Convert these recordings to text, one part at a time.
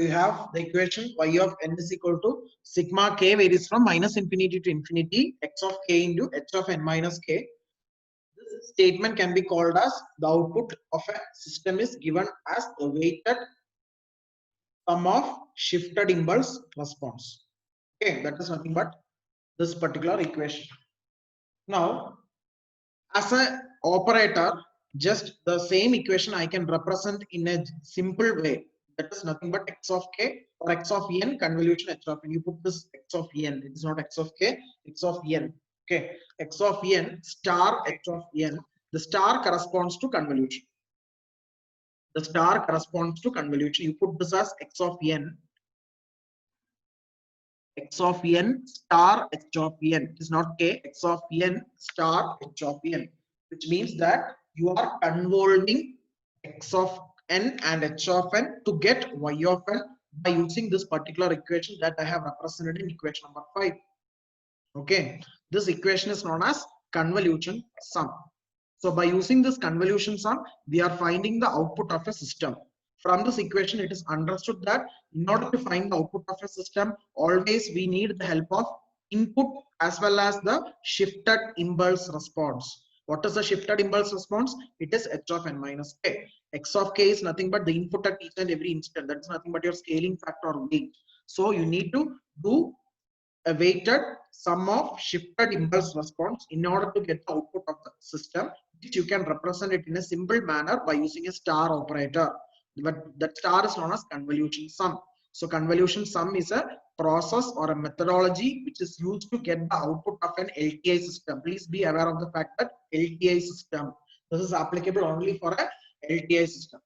So you have the equation y of n is equal to sigma k varies from minus infinity to infinity x of k into h of n minus k. This statement can be called as the output of a system is given as the weighted sum of shifted impulse response. Okay, that is nothing but this particular equation. Now, as a operator, just the same equation I can represent in a simple way. That is nothing but x of k or x of n convolution h of n. You put this x of n. It is not x of k, x of n. Okay, x of n star h of n. The star corresponds to convolution. The star corresponds to convolution. You put this as x of n. X of n star h of n. It is not k. X of n star h of n, which means that you are convolving x of n and h of n to get y of n by using this particular equation that I have represented in equation number 5. Okay, this equation is known as convolution sum. So by using this convolution sum, we are finding the output of a system. From this equation, it is understood that in order to find the output of a system, always we need the help of input as well as the shifted impulse response. What is the shifted impulse response? It is h of n minus k. X of k is nothing but the input at each and every instant. That is nothing but your scaling factor or weight. So you need to do a weighted sum of shifted impulse response in order to get the output of the system, which you can represent it in a simple manner by using a star operator. But that star is known as convolution sum. So convolution sum is a process or a methodology which is used to get the output of an LTI system. Please be aware of the fact that LTI system, this is applicable only for a LTI system.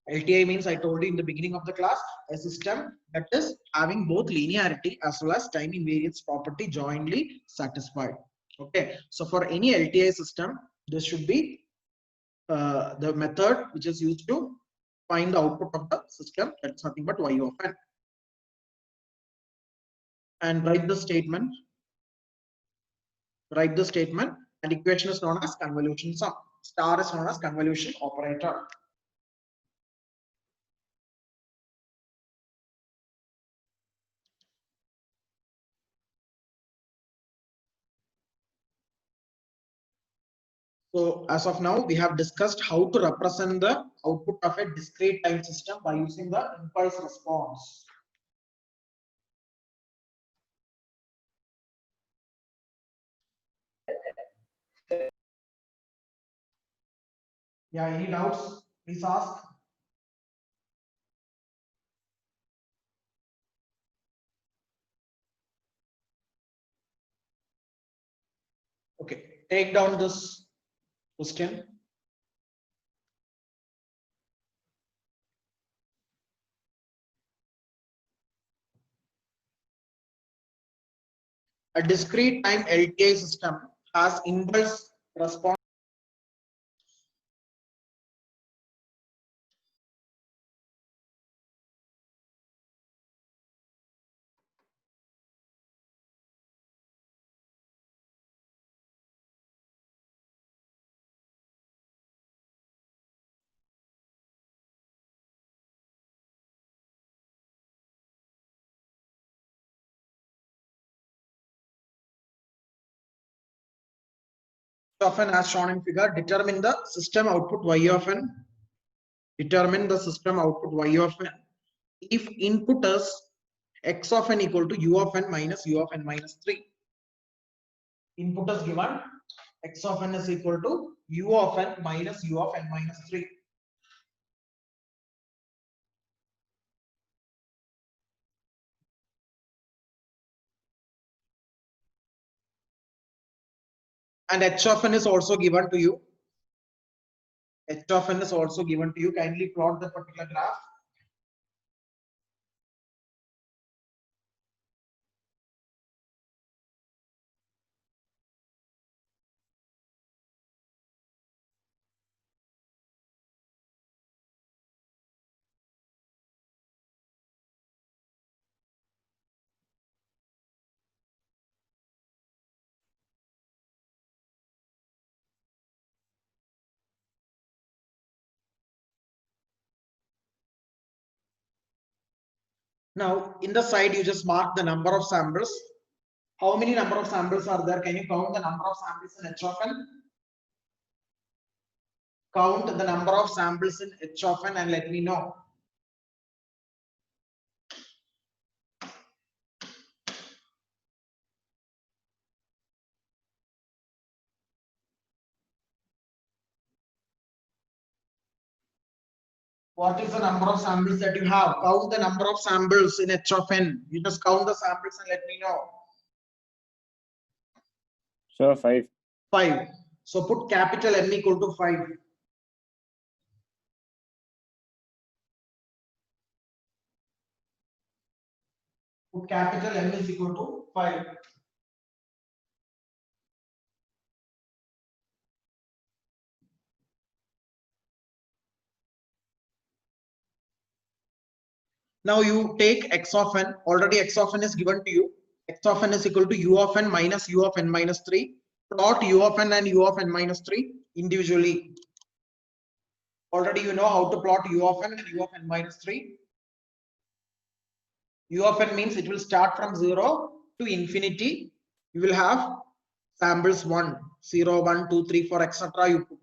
LTI means, I told you in the beginning of the class, a system that is having both linearity as well as time invariance property jointly satisfied. Okay, so for any LTI system, this should be the method which is used to find the output of the system. That's nothing but y of n. And write the statement. Write the statement. And equation is known as convolution sum. Star is known as convolution operator. So as of now, we have discussed how to represent the output of a discrete time system by using the impulse response. Yeah, any doubts? Please ask. Okay, take down this question. A discrete time LTI system has impulse response. Of n as shown in figure, determine the system output y of n. Determine the system output y of n. If input is x of n equal to u of n minus u of n minus 3. Input is given, x of n is equal to u of n minus u of n minus 3. And h of n is also given to you. H of n is also given to you. Kindly plot the particular graph. Now in the side you just mark the number of samples. How many number of samples are there? Can you count the number of samples in H of n? Count the number of samples in H of n and let me know. What is the number of samples that you have? Count the number of samples in H of n. You just count the samples and let me know. Sure, 5. 5. So put capital N equal to 5. Put capital N is equal to 5. Now you take x of n. Already x of n is given to you. X of n is equal to u of n minus u of n minus 3. Plot u of n and u of n minus 3 individually. Already you know how to plot u of n and u of n minus 3. U of n means it will start from 0 to infinity. You will have samples 1, 0, 1, 2, 3, 4, etc. You put.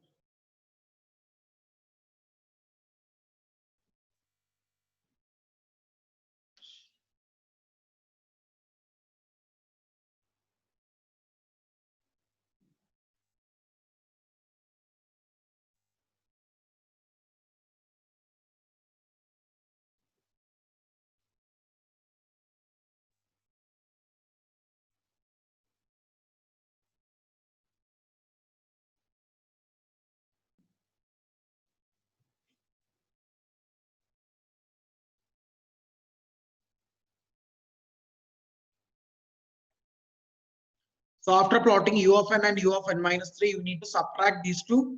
So after plotting u of n and u of n minus 3, you need to subtract these two.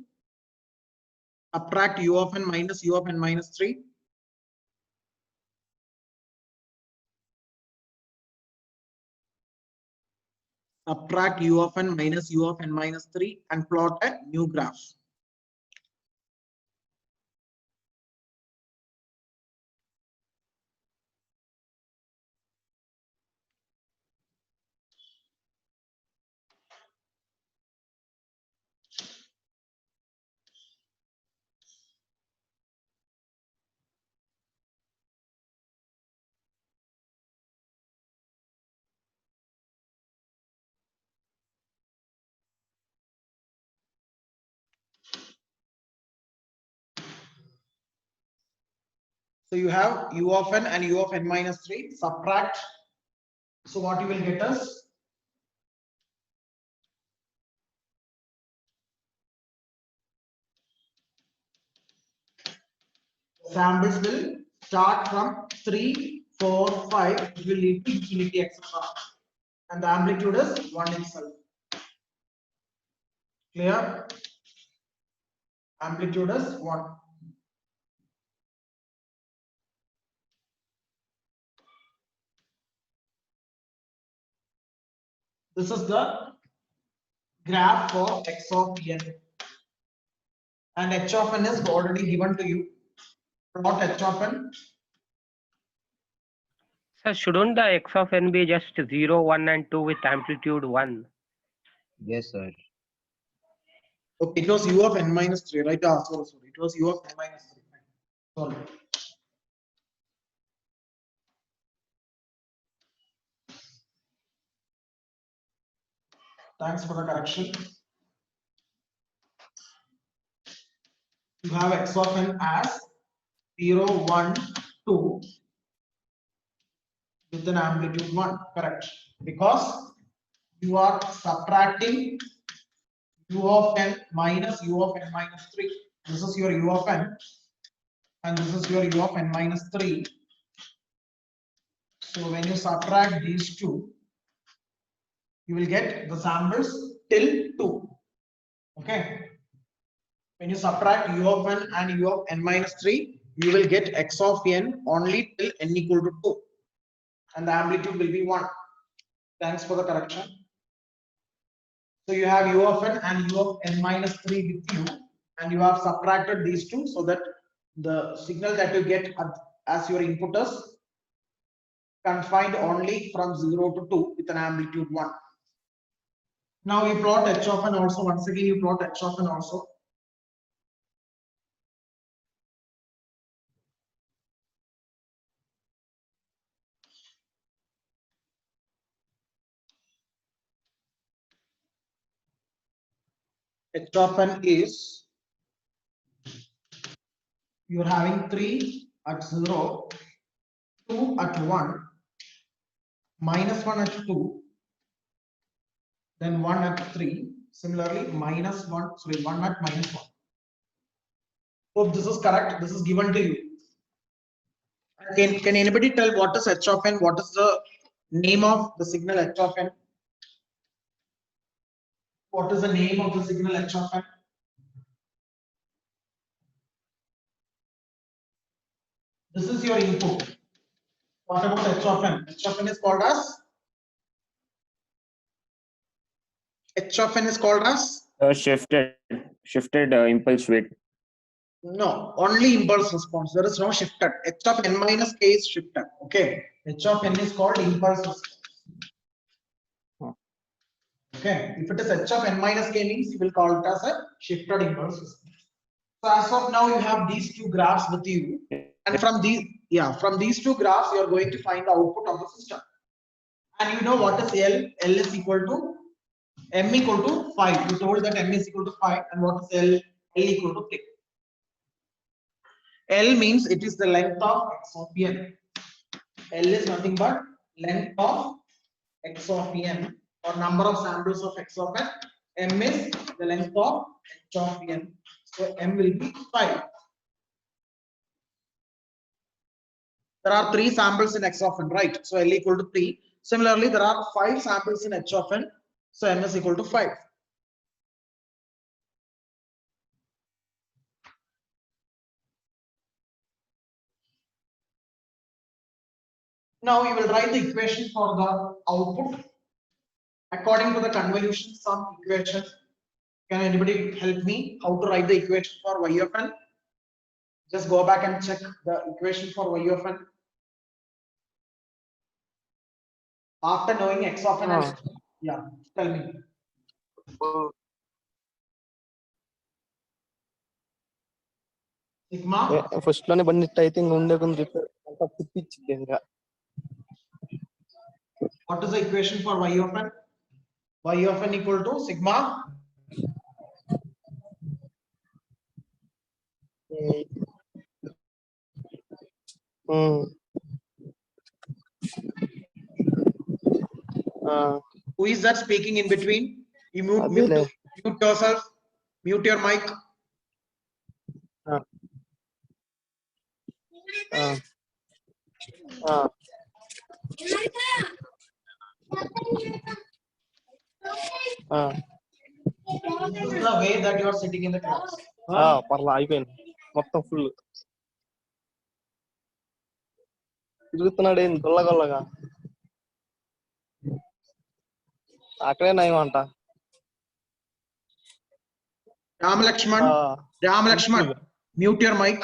Subtract u of n minus u of n minus 3. Subtract u of n minus u of n minus 3 and plot a new graph. So you have u of n and u of n minus 3. Subtract. So what you will get is samples will start from 3, 4, 5. It will lead to infinity, etc. And the amplitude is 1 itself. Clear? Amplitude is 1. This is the graph for x of n. And h of n is already given to you. Plot h of n. Sir, shouldn't the x of n be just 0, 1 and 2 with amplitude 1? Yes, sir. Okay, it was u of n minus 3, right? Sorry. It was u of n minus 3. Sorry. Thanks for the correction. You have x of n as 0, 1, 2 with an amplitude 1. Correct. Because you are subtracting u of n minus u of n minus 3. This is your u of n and this is your u of n minus 3. So when you subtract these two, you will get the samples till 2. Okay. When you subtract u of n and u of n minus 3, you will get x of n only till n equal to 2. And the amplitude will be 1. Thanks for the correction. So you have u of n and u of n minus 3 with you, and you have subtracted these two so that the signal that you get as your input is confined only from 0 to 2 with an amplitude 1. Now you plot h of n also. Once again, you plot h of n also. H of n is, you're having 3 at 0, 2 at 1, minus 1 at 2, then 1 at 3. Similarly, -1 at -1. Hope this is correct. This is given to you. Can anybody tell what is h of n? What is the name of the signal h of n? What is the name of the signal h of n? This is your input. What about h of n? H of n is called as shifted impulse weight. No, only impulse response. There is no shifted. H of n minus k is shifted. Okay. H of n is called impulse response. Okay. If it is h of n minus k means you will call it as a shifted impulse response. So as of now, you have these two graphs with you, and from these two graphs, you are going to find the output of the system. And you know what is L? L is equal to M equal to 5. You told that M is equal to 5, and what is L? L equal to 3. L means it is the length of x of n. L is nothing but length of x of n, or number of samples of x of n. M is the length of h of n. So M will be 5. There are 3 samples in x of n, right? So L equal to 3. Similarly, there are 5 samples in h of n. So M is equal to 5. Now you will write the equation for the output according to the convolution sum equation. Can anybody help me how to write the equation for y of n? Just go back and check the equation for y of n. After knowing x of n, yeah, tell me. Sigma. First లోనే బండిట్ అయితే ఇంక ఉండే కొంచెం repair అంతా తిప్పిచ్చింది ఇంకా. What is the equation for y of n? Y of n equal to sigma Who is that speaking in between? You mute yourself, mute your mic. This is the way that you are sitting in the class. పర్లా అయిపోయింది మొత్తం full తిరుగుతున్నాడు ఏంది గొల్లగొల్లగా. అక్కడే నయమంట. Ram Lakshman, mute your mic,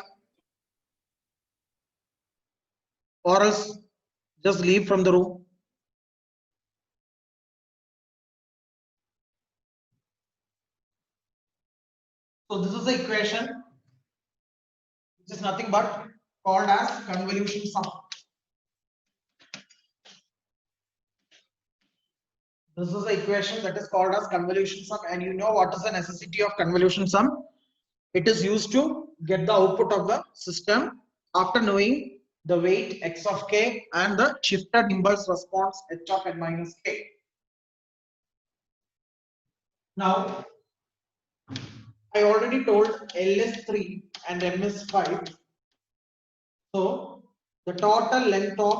or else just leave from the room. So this is the equation, which is nothing but called as convolution sum. This is the equation that is called as convolution sum, and you know what is the necessity of convolution sum? It is used to get the output of the system after knowing the weight x of k and the shifted impulse response h of n minus k. Now, I already told L is 3 and M is 5. So the total length of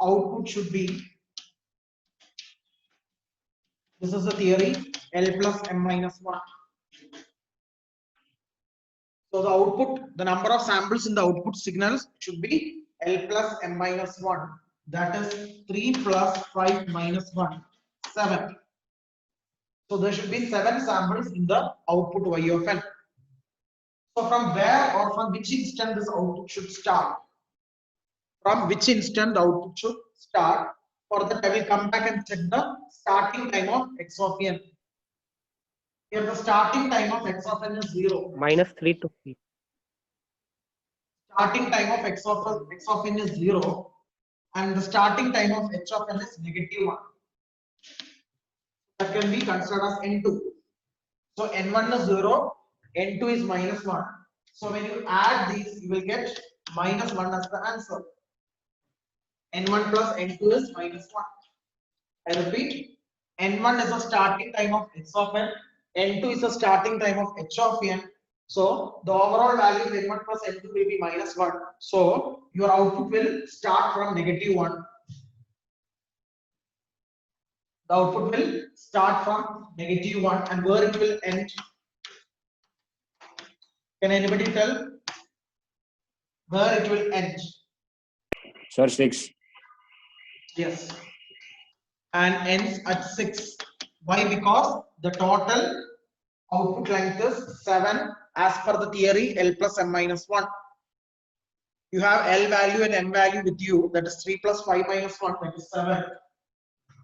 output should be, this is the theory, L plus M minus 1. So the output, the number of samples in the output signals should be L plus M minus 1. That is 3 plus 5 minus 1, 7. So there should be 7 samples in the output y of n. So from where or from which instant this output should start? from which instant the output should start. For that, I will come back and check the starting time of x of n. Here the starting time of x of n is 0. -3 to 3. Starting time of x of n is 0, and the starting time of h of n is -1. That can be considered as n2. So n1 is 0, n2 is -1. So when you add these, you will get -1 as the answer. n1 plus n2 is -1. I repeat, n1 is the starting time of x of n, n2 is the starting time of h of n. So the overall value of n1 plus n2 will be -1. So your output will start from -1. The output will start from -1, and where it will end? Can anybody tell where it will end? Sir, 6. Yes. And ends at 6. Why? Because the total output length is 7 as per the theory L plus m minus 1. You have L value and m value with you, that is 3 plus 5 minus 1, that is 7.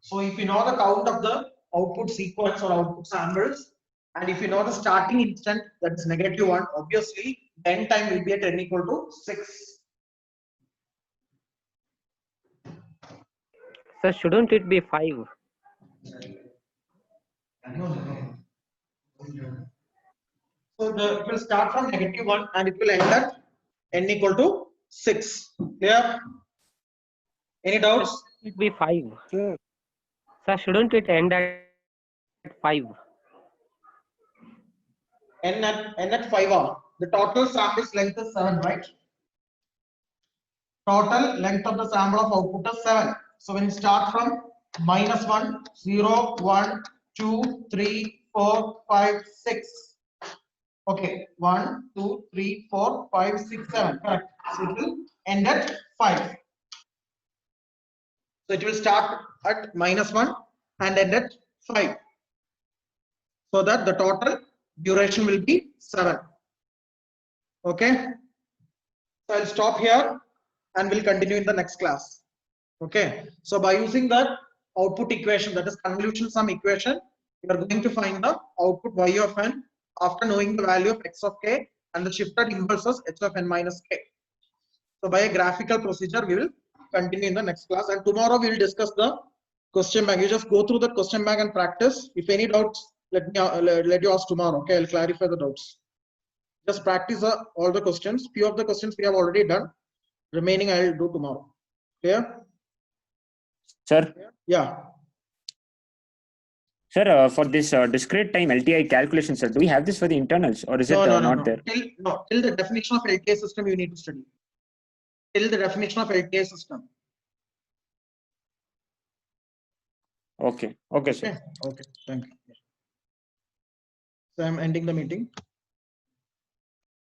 So if you know the count of the output sequence or output samples, and if you know the starting instant, that is -1, obviously the end time will be at n equal to 6. So shouldn't it be 5? So it will start from -1 and it will end at n equal to 6. Clear? Any doubts? It be 5. Sir, So shouldn't it end at 5? N at 5 hour. The total sample's length is 7, right? Total length of the sample of output is 7. So when you start from -1, 0, 1, 2, 3, 4, 5, 6. Okay, 1, 2, 3, 4, 5, 6, 7. Correct. So it will end at 5. So it will start at -1 and end at 5. So that the total duration will be 7. Okay. So I'll stop here and we'll continue in the next class. Okay. So by using the output equation, that is convolution sum equation, you are going to find the output y of n after knowing the value of x of k and the shifted impulses h of n minus k. So by a graphical procedure, we will continue in the next class, and tomorrow we will discuss the question bank. You just go through the question bank and practice. If any doubts, let you ask tomorrow. Okay, I'll clarify the doubts. Just practice all the questions. Few of the questions we have already done. Remaining I will do tomorrow. Clear? Sir, Yeah. sir, for this discrete time LTI calculation, sir, do we have this for the internals or is it not there? Till the definition of LTI system you need to study. Till the definition of LTI system. Okay. Okay, sir. Okay. Okay. Thank you. So I'm ending the meeting.